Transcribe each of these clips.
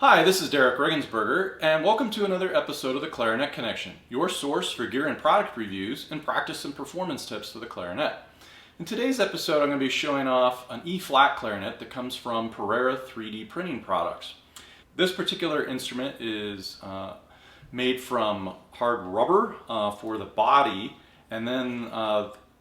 Hi, this is Derek Regensberger, and welcome to another episode of the Clarinet Connection, your source for gear and product reviews and practice and performance tips for the clarinet. In today's episode, I'm going to be showing off an E-flat clarinet that comes from Pereira 3D printing products. This particular instrument is made from hard rubber for the body, and then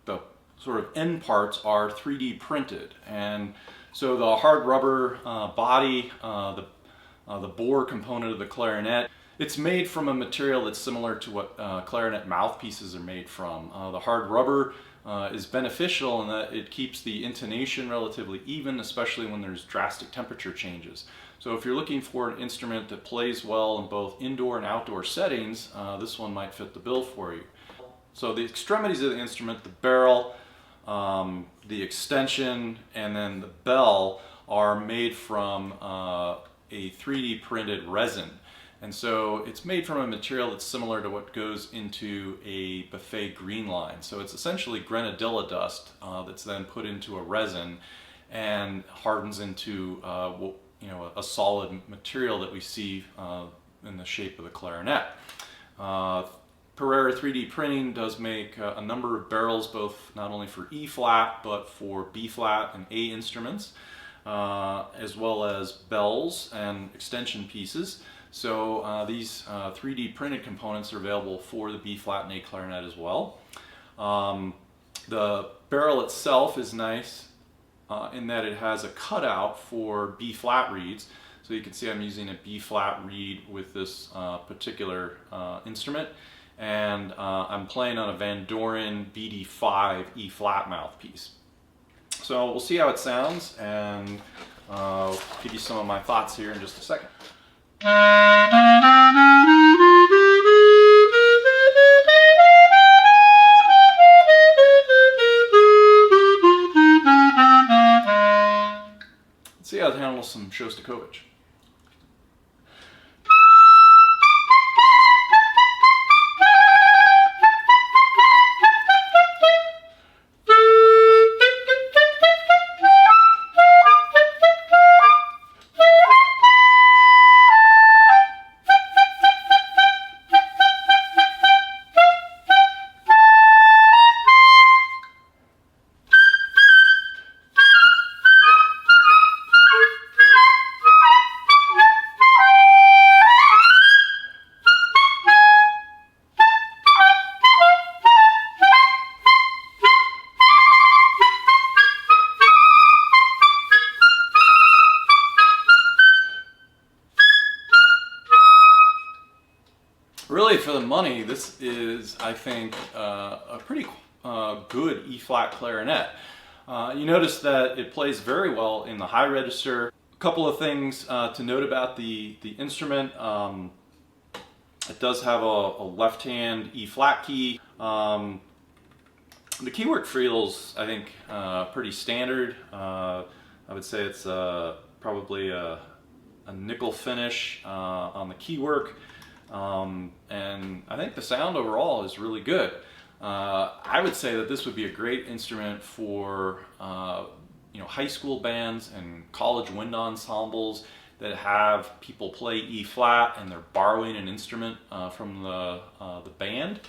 the sort of end parts are 3D printed. And so the hard rubber body, the bore component of the clarinet, it's made from a material that's similar to what clarinet mouthpieces are made from. The hard rubber is beneficial in that it keeps the intonation relatively even, especially when there's drastic temperature changes. So if you're looking for an instrument that plays well in both indoor and outdoor settings, this one might fit the bill for you. So the extremities of the instrument, the barrel, the extension, and then the bell are made from a 3D printed resin. And so it's made from a material that's similar to what goes into a buffet green line. So it's essentially grenadilla dust that's then put into a resin and hardens into a solid material that we see in the shape of the clarinet. Pereira 3D printing does make a number of barrels, both not only for E-flat but for B-flat and A instruments, as well as bells and extension pieces. So these 3D printed components are available for the B-flat and A clarinet as well. The barrel itself is nice in that it has a cutout for B-flat reeds. So you can see I'm using a B-flat reed with this particular instrument. And I'm playing on a Van Doren BD5 E-flat mouthpiece. So we'll see how it sounds, and I'll give you some of my thoughts here in just a second. Let's see how it handles some Shostakovich. Really, for the money, this is, I think, a pretty good E-flat clarinet. You notice that it plays very well in the high register. A couple of things to note about the instrument. It does have a left-hand E-flat key. The keywork feels, I think, pretty standard. I would say it's probably a nickel finish on the keywork. And I think the sound overall is really good. I would say that this would be a great instrument for high school bands and college wind ensembles that have people play E-flat and they're borrowing an instrument from the band.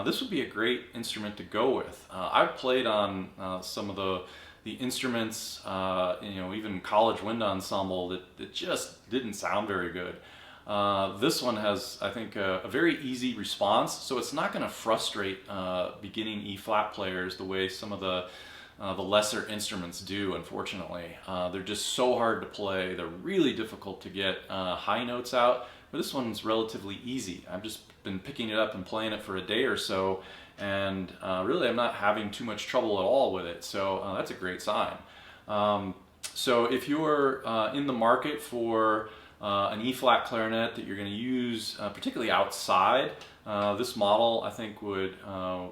This would be a great instrument to go with. I've played on some of the instruments, even college wind ensemble that just didn't sound very good. This one has, I think, a very easy response, so it's not going to frustrate beginning E-flat players the way some of the lesser instruments do, unfortunately. They're just so hard to play. They're really difficult to get high notes out, but this one's relatively easy. I've just been picking it up and playing it for a day or so, and really I'm not having too much trouble at all with it, so that's a great sign. So if you're in the market for an E-flat clarinet that you're going to use particularly outside, this model I think would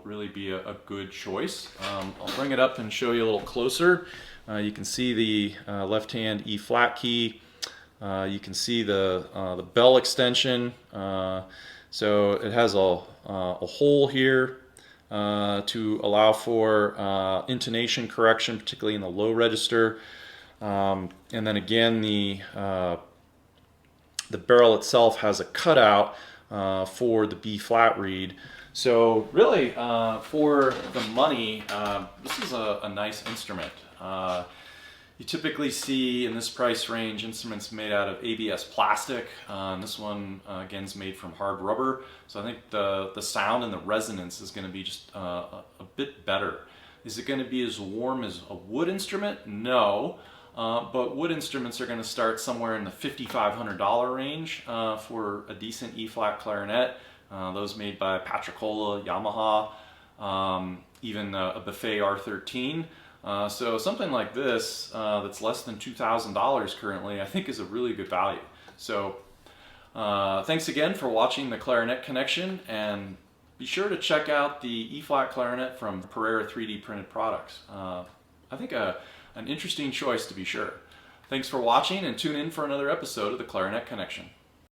really be a good choice. I'll bring it up and show you a little closer. You can see the left-hand E-flat key. You can see the bell extension. So it has a hole here to allow for intonation correction, particularly in the low register. And then again, the The barrel itself has a cutout for the B flat reed. So really, for the money, this is a nice instrument. You typically see in this price range instruments made out of ABS plastic. And this one, again, is made from hard rubber. So I think the sound and the resonance is going to be just a bit better. Is it going to be as warm as a wood instrument? No. But wood instruments are going to start somewhere in the $5,500 range for a decent E-flat clarinet. Those made by Patricola, Yamaha, even a Buffet R13. So something like this that's less than $2,000 currently, I think is a really good value. So thanks again for watching the Clarinet Connection, and be sure to check out the E-flat clarinet from Pereira 3D printed products. I think an interesting choice to be sure. Thanks for watching, and tune in for another episode of the Clarinet Connection.